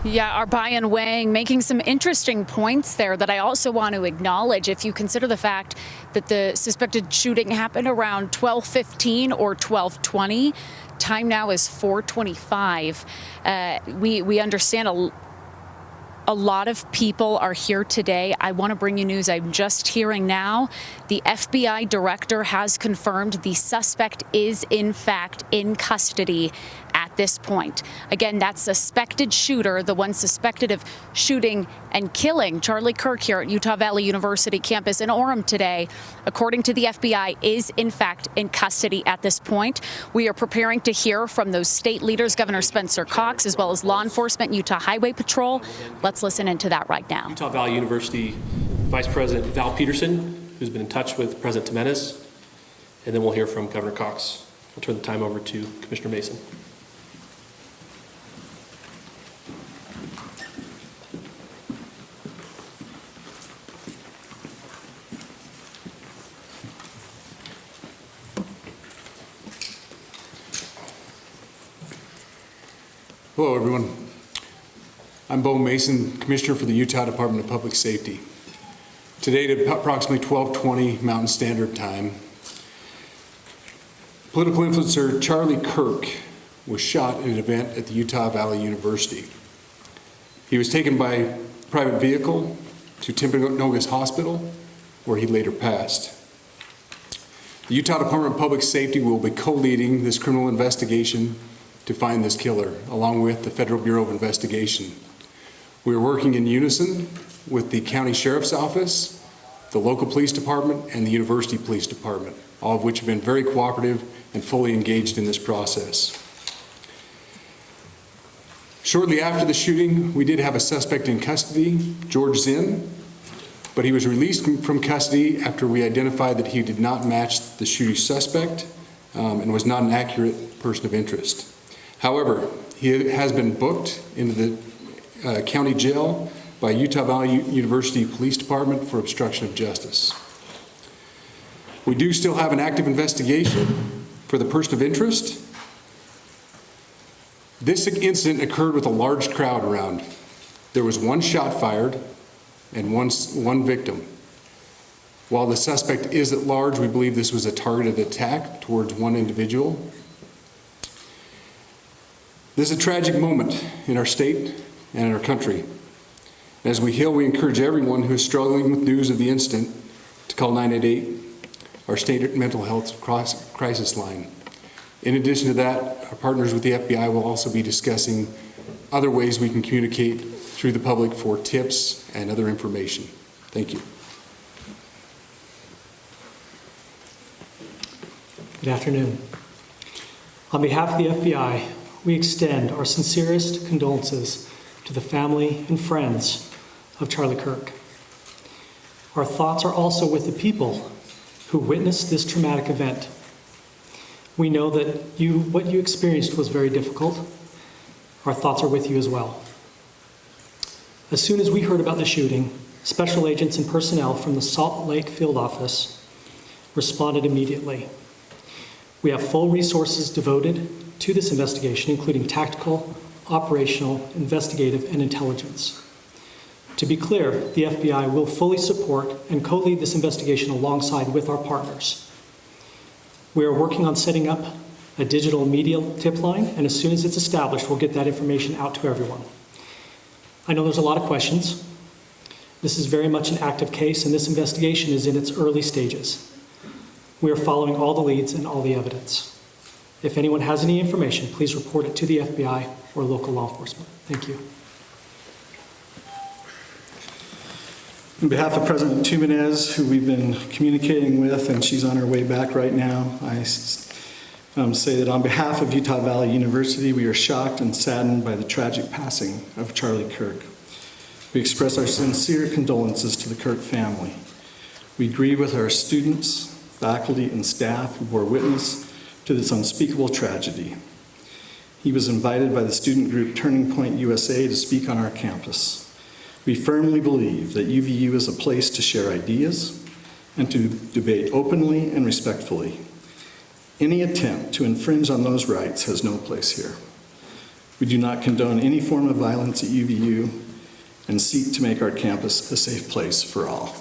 Yeah, our Brian Wang making some interesting points there that I also want to acknowledge. If you consider the fact that the suspected shooting happened around 12:15 or 12:20, time now is 4:25. We understand a lot of people are here today. I want to bring you news I'm just hearing now. The FBI director has confirmed the suspect is in fact in custody at this point. Again, that suspected shooter, the one suspected of shooting and killing Charlie Kirk here at Utah Valley University campus in Orem today, according to the FBI, is in fact in custody at this point. We are preparing to hear from those state leaders, Governor Spencer Cox, as well as law enforcement, Utah Highway Patrol. Let's listen into that right now. Utah Valley University Vice President Val Peterson, who's been in touch with President Jimenez, and then we'll hear from Governor Cox. I'll turn the time over to Commissioner Mason. Hello, everyone. I'm Bo Mason, Commissioner for the Utah Department of Public Safety. Today at approximately 12:20 Mountain Standard Time, political influencer Charlie Kirk was shot at an event at the Utah Valley University. He was taken by private vehicle to Timpanogos Hospital, where he later passed. The Utah Department of Public Safety will be co-leading this criminal investigation to find this killer, along with the Federal Bureau of Investigation. We are working in unison with the County Sheriff's Office, the local police department, and the University Police Department, all of which have been very cooperative and fully engaged in this process. Shortly after the shooting, we did have a suspect in custody, George Zinn, but he was released from custody after we identified that he did not match the shooting suspect and was not an accurate person of interest. However, he has been booked into the county jail by Utah Valley University Police Department for obstruction of justice. We do still have an active investigation for the person of interest. This incident occurred with a large crowd around. There was one shot fired and one victim. While the suspect is at large, we believe this was a targeted attack towards one individual. This is a tragic moment in our state and in our country. As we heal, we encourage everyone who is struggling with news of the incident to call 988, our state mental health crisis line. In addition to that, our partners with the FBI will also be discussing other ways we can communicate through the public for tips and other information. Thank you. Good afternoon. On behalf of the FBI, we extend our sincerest condolences to the family and friends of Charlie Kirk. Our thoughts are also with the people who witnessed this traumatic event. We know that what you experienced was very difficult. Our thoughts are with you as well. As soon as we heard about the shooting, special agents and personnel from the Salt Lake Field Office responded immediately. We have full resources devoted to this investigation, including tactical, operational, investigative, and intelligence. To be clear, the FBI will fully support and co-lead this investigation alongside with our partners. We are working on setting up a digital media tip line, and as soon as it's established, we'll get that information out to everyone. I know there's a lot of questions. This is very much an active case, and this investigation is in its early stages. We are following all the leads and all the evidence. If anyone has any information, please report it to the FBI or local law enforcement. Thank you. On behalf of President Jimenez, who we've been communicating with, and she's on her way back right now, I say that on behalf of Utah Valley University, we are shocked and saddened by the tragic passing of Charlie Kirk. We express our sincere condolences to the Kirk family. We grieve with our students, faculty, and staff who bore witness to this unspeakable tragedy. He was invited by the student group Turning Point USA to speak on our campus. We firmly believe that UVU is a place to share ideas and to debate openly and respectfully. Any attempt to infringe on those rights has no place here. We do not condone any form of violence at UVU and seek to make our campus a safe place for all.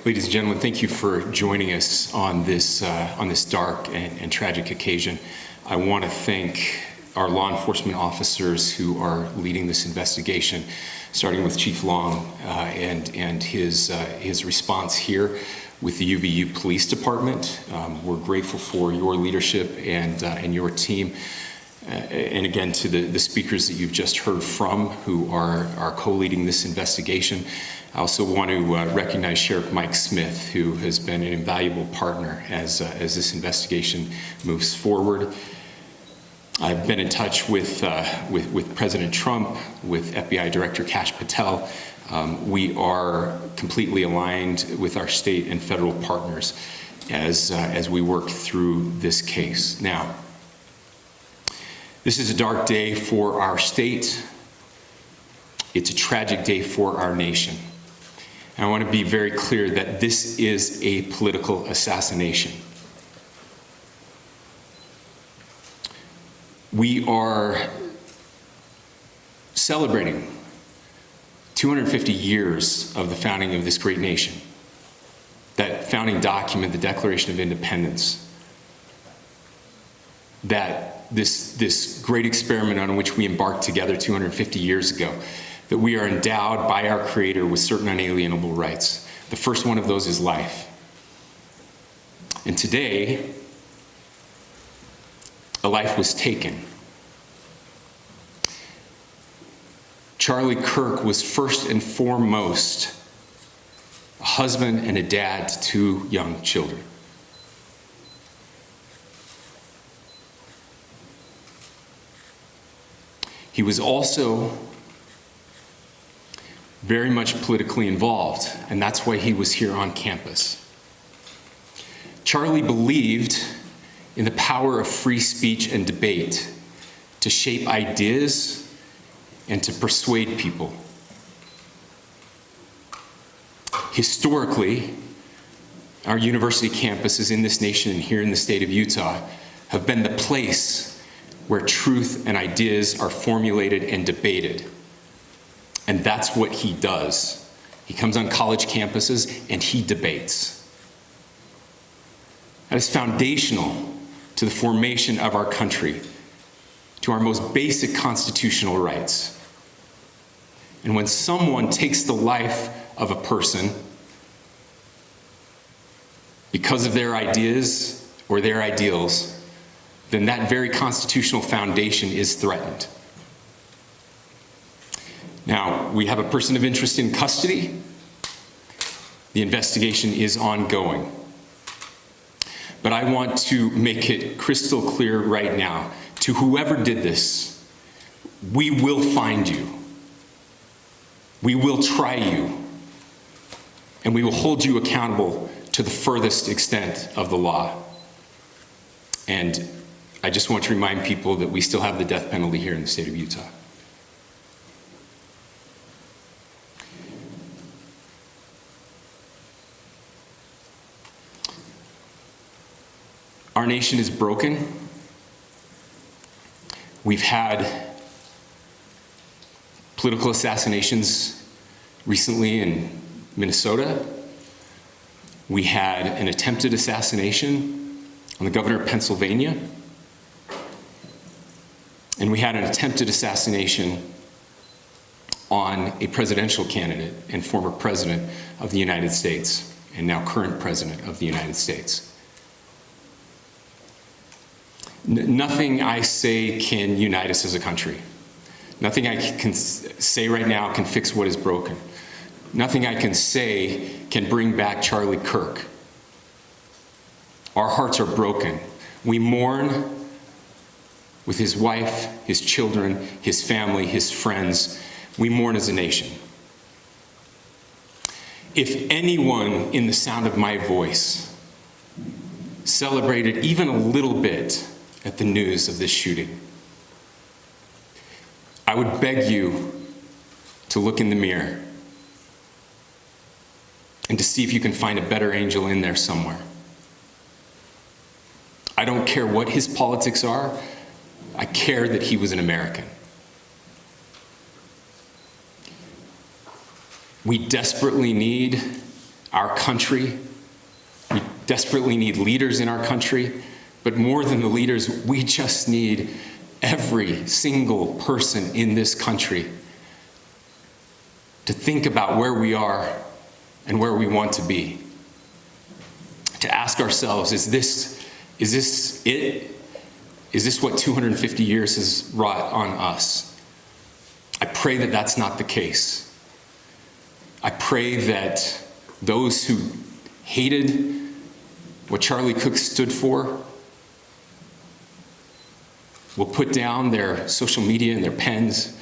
Ladies and gentlemen, thank you for joining us on this dark and tragic occasion. I want to thank our law enforcement officers who are leading this investigation, starting with Chief Long and his response here with the UVU Police Department. We're grateful for your leadership and your team. And again, to the speakers that you've just heard from who are co-leading this investigation. I also want to recognize Sheriff Mike Smith, who has been an invaluable partner as this investigation moves forward. I've been in touch with President Trump, with FBI Director Kash Patel. We are completely aligned with our state and federal partners as we work through this case. Now, this is a dark day for our state. It's a tragic day for our nation. And I want to be very clear that this is a political assassination. We are celebrating 250 years of the founding of this great nation. That founding document, the Declaration of Independence, that this great experiment on which we embarked together 250 years ago, that we are endowed by our Creator with certain unalienable rights. The first one of those is life. And today, a life was taken. Charlie Kirk was first and foremost a husband and a dad to two young children. He was also very much politically involved, and that's why he was here on campus. Charlie believed in the power of free speech and debate to shape ideas and to persuade people. Historically, our university campuses in this nation and here in the state of Utah have been the place where truth and ideas are formulated and debated. And that's what he does. He comes on college campuses and he debates. That is foundational to the formation of our country, to our most basic constitutional rights. And when someone takes the life of a person because of their ideas or their ideals, then that very constitutional foundation is threatened. Now, we have a person of interest in custody. The investigation is ongoing. But I want to make it crystal clear right now, to whoever did this, we will find you. We will try you. And we will hold you accountable to the furthest extent of the law. And I just want to remind people that we still have the death penalty here in the state of Utah. Our nation is broken. We've had political assassinations recently in Minnesota. We had an attempted assassination on the governor of Pennsylvania. And we had an attempted assassination on a presidential candidate and former president of the United States, and now current president of the United States. Nothing I say can unite us as a country. Nothing I can say right now can fix what is broken. Nothing I can say can bring back Charlie Kirk. Our hearts are broken. We mourn with his wife, his children, his family, his friends. We mourn as a nation. If anyone in the sound of my voice celebrated even a little bit at the news of this shooting, I would beg you to look in the mirror and to see if you can find a better angel in there somewhere. I don't care what his politics are. I care that he was an American. We desperately need our country. We desperately need leaders in our country. But more than the leaders, we just need every single person in this country to think about where we are and where we want to be. To ask ourselves, is this it? Is this what 250 years has wrought on us? I pray that that's not the case. I pray that those who hated what Charlie Cook stood for will put down their social media and their pens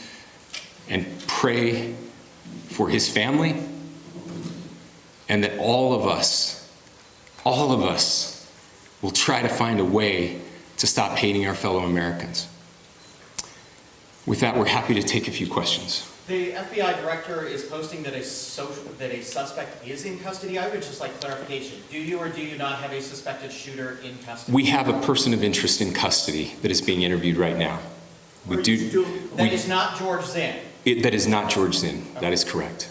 and pray for his family, and that all of us will try to find a way to stop hating our fellow Americans. With that, we're happy to take a few questions. The FBI director is posting that a suspect is in custody. I would just like clarification. Do you or do you not have a suspected shooter in custody? We have a person of interest in custody that is being interviewed right now. That is not George Zinn. That is not George Zinn. That is correct.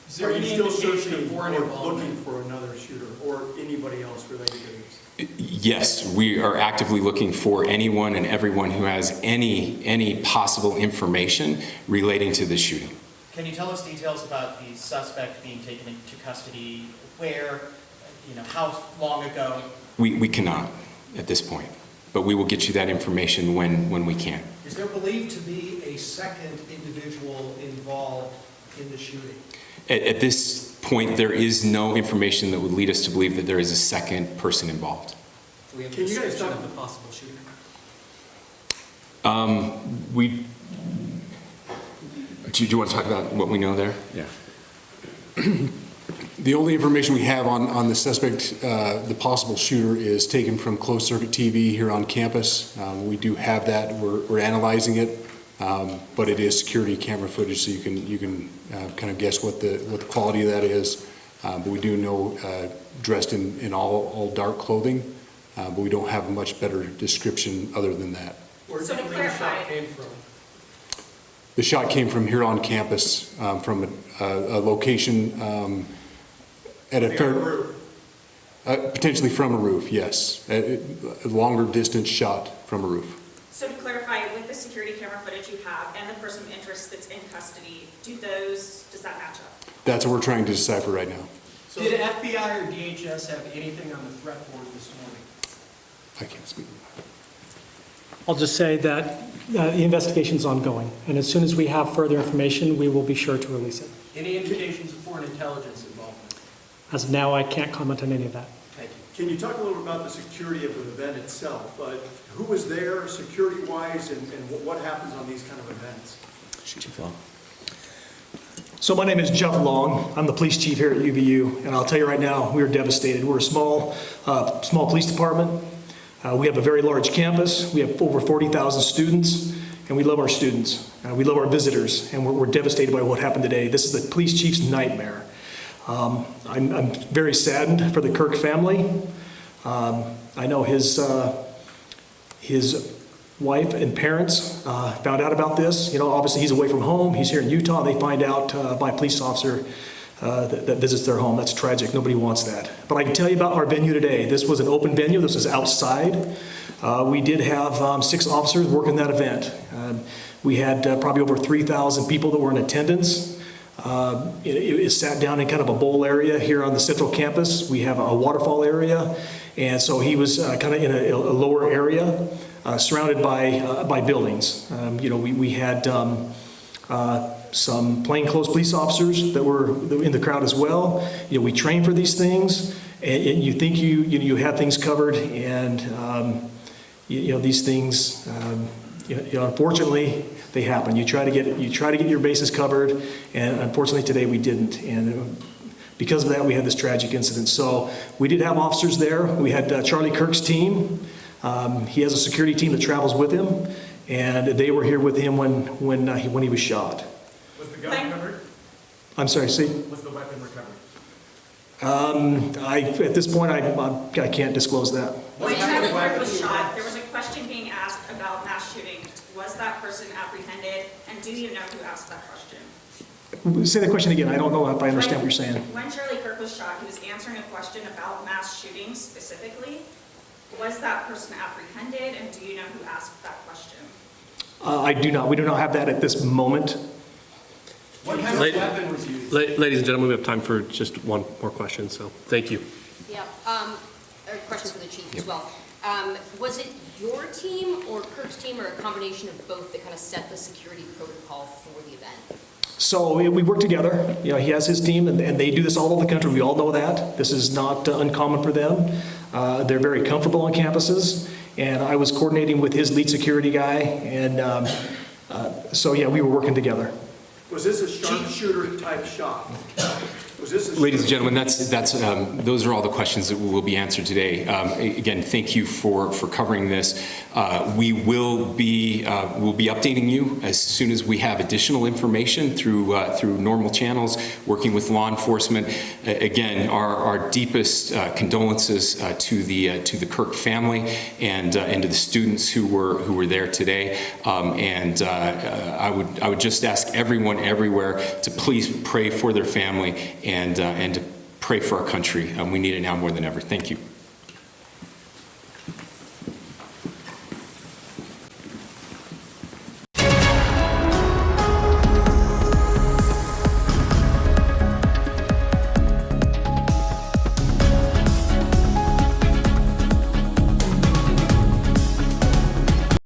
Is there any still indication searching of foreign or involvement? looking for another shooter or anybody else related to this? Yes, we are actively looking for anyone and everyone who has any possible information relating to the shooting. Can you tell us details about the suspect being taken into custody? Where, how long ago? We cannot at this point, but we will get you that information when we can. Is there believed to be a second individual involved in the shooting? At this point, there is no information that would lead us to believe that there is a second person involved. Do we have a Can you guys description talk- of the possible shooter? Do you want to talk about what we know there? Yeah. The only information we have on the suspect, the possible shooter, is taken from closed-circuit TV here on campus. We do have that. We're analyzing it, but it is security camera footage, so you can kind of guess what the quality of that is. But we do know dressed in all dark clothing, but we don't have a much better description other than that. Where So do to you believe the shot clarify- came from? The shot came from here on campus, from a location at a The fair, roof. potentially from a roof, yes. A longer distance shot from a roof. So to clarify, with the security camera footage you have and the person of interest that's in custody, does that match up? That's what we're trying to decipher right now. Did FBI or DHS have anything on the threat board this morning? I can't speak. I'll just say that the investigation's ongoing, and as soon as we have further information, we will be sure to release it. Any indications of foreign intelligence involvement? As of now, I can't comment on any of that. Thank you. Can you talk a little about the security of the event itself? Who was there security-wise and what happens on these kind of events? So my name is Jeff Long. I'm the police chief here at UVU, and I'll tell you right now, we are devastated. We're a small police department. We have a very large campus. We have over 40,000 students, and we love our students. We love our visitors, and we're devastated by what happened today. This is the police chief's nightmare. I'm very saddened for the Kirk family. I know his wife and parents found out about this. Obviously he's away from home. He's here in Utah. They find out by a police officer that visits their home. That's tragic. Nobody wants that. But I can tell you about our venue today. This was an open venue. This was outside. We did have 6 officers working that event. We had probably over 3,000 people that were in attendance. It sat down in kind of a bowl area here on the central campus. We have a waterfall area. And so he was kind of in a lower area, surrounded by buildings. We had some plainclothes police officers that were in the crowd as well. We train for these things, and you think you have things covered, and these things, unfortunately, they happen. You try to get your bases covered, and unfortunately today we didn't. And because of that, we had this tragic incident. So we did have officers there. We had Charlie Kirk's team. He has a security team that travels with him, and they were here with him when he was shot. Was the gun recovered? I'm sorry, see? Was the weapon recovered? At this point, I can't disclose that. When Charlie Kirk was shot, there was a question being asked about mass shooting. Was that person apprehended, and do you know who asked that question? Say the question again. I don't know if I understand what you're saying. When Charlie Kirk was shot, he was answering a question about mass shootings specifically. Was that person apprehended, and do you know who asked that question? I do not. We do not have that at this moment. What kind of weapon was used? Ladies and gentlemen, we have time for just one more question, so thank you. Yeah, a question for the chief as well. Was it your team or Kirk's team or a combination of both that kind of set the security protocol for the event? So we work together. You know, he has his team, and they do this all over the country. We all know that. This is not uncommon for them. They're very comfortable on campuses, and I was coordinating with his lead security guy, and so yeah, we were working together. Was this a sharpshooter type shot? Was this a Ladies and gentlemen, those are all the questions that will be answered today. Again, thank you for covering this. We will be updating you as soon as we have additional information through normal channels, working with law enforcement. Again, our deepest condolences to the Kirk family and to the students who were there today. I would just ask everyone everywhere to please pray for their family and to pray for our country. We need it now more than ever. Thank you.